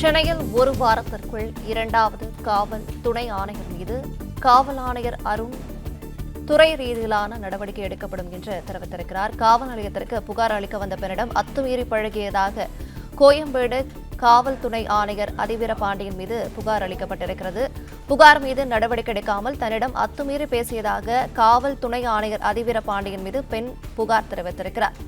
சென்னையில் ஒரு வாரத்திற்குள் இரண்டாவது காவல் துணை ஆணையர் மீது காவல் ஆணையர் அருண் துறை ரீதியிலான நடவடிக்கை எடுக்கப்படும் என்று தெரிவித்திருக்கிறார். காவல் நிலையத்திற்கு புகார் அளிக்க வந்த பெண்ணிடம் அத்துமீறி பழகியதாக கோயம்பேடு காவல் துணை ஆணையர் அதிவீர பாண்டியன் மீது புகார் அளிக்கப்பட்டிருக்கிறது. புகார் மீது நடவடிக்கை எடுக்காமல் தன்னிடம் அத்துமீறி பேசியதாக காவல் துணை ஆணையர் அதிவீர பாண்டியன் மீது பெண் புகார் தெரிவித்திருக்கிறார்.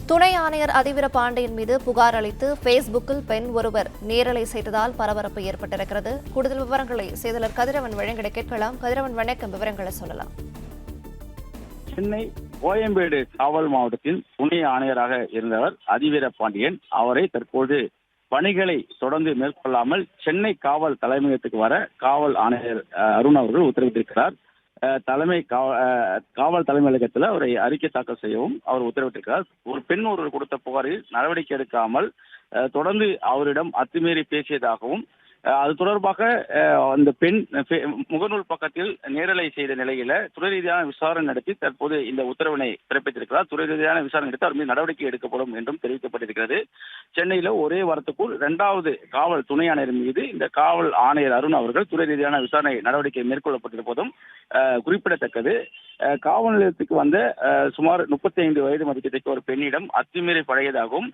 துணை ஆணையர் அதிவீர பாண்டியன் மீது புகார் அளித்து பேஸ்புக்கில் பெண் ஒருவர் நேரலை செய்ததால் பரபரப்பு ஏற்பட்டிருக்கிறது. கூடுதல் விவரங்களை செய்தியாளர் கதிரவன் வழங்கிட கேட்கலாம். கதிரவன் வணக்கம், விவரங்களை சொல்லலாம். சென்னை கோயம்பேடு காவல் மாவட்டத்தில் துணை ஆணையராக இருந்தவர் அதிவீர பாண்டியன். அவரை தற்போது பணிகளை தொடர்ந்து மேற்கொள்ளாமல் சென்னை காவல் தலைமையகத்துக்கு வர காவல் ஆணையர் அருண் அவர்கள் உத்தரவிட்டிருக்கிறார். காவல் தலைமை அலுவலகத்தில் அவரை அறிக்கை தாக்கல் செய்யவும் அவர் உத்தரவிட்டிருக்கிறார். ஒரு பெண் ஒருவர் கொடுத்த புகாரில் நடவடிக்கை எடுக்காமல் தொடர்ந்து அவரிடம் அத்துமீறி பேசியதாகவும் அது தொடர்பாக அந்த பெண் முகநூல் பக்கத்தில் நேரலை செய்த நிலையில துறை ரீதியான விசாரணை நடத்தி தற்போது இந்த உத்தரவினை பிறப்பித்திருக்கிறார். துறை ரீதியான விசாரணை எடுத்து அவர் மீது நடவடிக்கை எடுக்கப்படும் என்றும் தெரிவிக்கப்பட்டிருக்கிறது. சென்னையில ஒரே வாரத்துக்குள் இரண்டாவது காவல் துணை ஆணையர் மீது இந்த காவல் ஆணையர் அருண் அவர்கள் துறை ரீதியான விசாரணை நடவடிக்கை மேற்கொள்ளப்பட்டிருப்பதும் குறிப்பிடத்தக்கது. காவல் நிலையத்துக்கு வந்த சுமார் 35 வயது மதிக்கத்தக்க ஒரு பெண்ணிடம் அத்துமீறி பழகியதாகவும்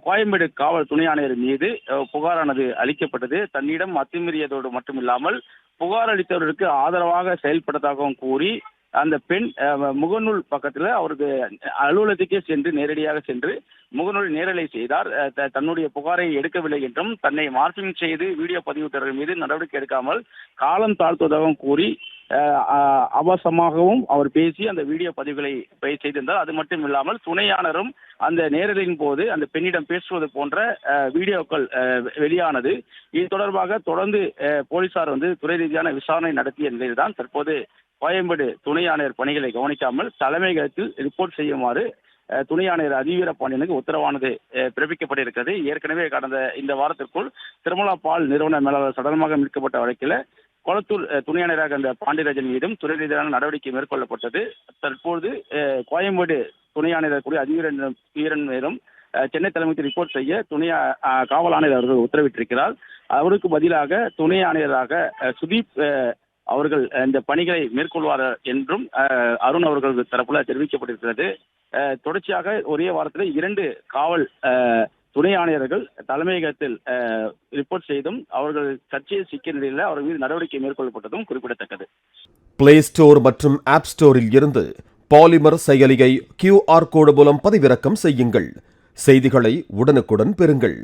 கோயம்பேடு காவல் துணை ஆணையர் மீது புகாரானது அளிக்கப்பட்டது. தன்னிடம் அத்துமீறியதோடு மட்டுமில்லாமல் புகார் அளித்தவர்களுக்கு ஆதரவாக செயல்பட்டதாகவும் கூறி அந்த பெண் முகநூல் பக்கத்தில் அவருக்கு அலுவலகத்துக்கே சென்று நேரடியாக சென்று முகநூல் நேரலை செய்தார். தன்னுடைய புகாரை எடுக்கவில்லை என்றும் தன்னை மார்பிங் செய்து வீடியோ பதிவிட்டவர்கள் மீது நடவடிக்கை எடுக்காமல் காலம் தாழ்த்துவதாகவும் கூறி அபசமாகவும் அவர் பேசி அந்த வீடியோ பதிவுகளை செய்திருந்தார். அது மட்டும் இல்லாமல் துணையாளரும் அந்த நேரலின் போது அந்த பெண்ணிடம் பேசுவது போன்ற வீடியோக்கள் வெளியானது. இது தொடர்பாக தொடர்ந்து போலீசார் துறை ரீதியான விசாரணை நடத்திய நிலையில்தான் தற்போது கோயம்பேடு துணை ஆணையர் பணிகளை கவனிக்காமல் தலைமையகத்தில் ரிப்போர்ட் செய்யுமாறு துணை ஆணையர் அதிவீர பாண்டியனுக்கு உத்தரவானது பிறப்பிக்கப்பட்டிருக்கிறது. ஏற்கனவே கடந்த இந்த வாரத்திற்குள் திருமலா பால் நிறுவன மேலாளர் சடலமாக மீட்கப்பட்ட வழக்கில் கொளத்தூர் துணை ஆணையராக அந்த பாண்டியராஜன் மீதும் துறை ரீதியான நடவடிக்கை மேற்கொள்ளப்பட்டது. தற்போது கோயம்பேடு துணை ஆணையர் கூடிய அதிவீரன் மீதும் சென்னை தலைமைக்கு ரிப்போர்ட் செய்ய துணை காவல் ஆணையர் அவர்கள் உத்தரவிட்டிருக்கிறார். அவருக்கு பதிலாக துணை ஆணையராக சுதீப் அவர்கள் இந்த பணிகளை மேற்கொள்வார் என்றும் அருண் அவர்கள் தரப்புல தெரிவிக்கப்பட்டிருக்கிறது. தொடர்ச்சியாக ஒரே வாரத்தில் 2 காவல் துணை ஆணையர்கள் தலைமையகத்தில் ரிப்போர்ட் செய்தும் அவர்கள் சர்ச்சையில் சிக்கிய நிலையில் அவர் மீது நடவடிக்கை மேற்கொள்ளப்பட்டதும் குறிப்பிடத்தக்கது. பிளே ஸ்டோர் மற்றும் ஆப் ஸ்டோரில் இருந்து பாலிமர் செயலியை QR கோடு மூலம் பதிவிறக்கம் செய்யுங்கள். செய்திகளை உடனுக்குடன் பெறுங்கள்.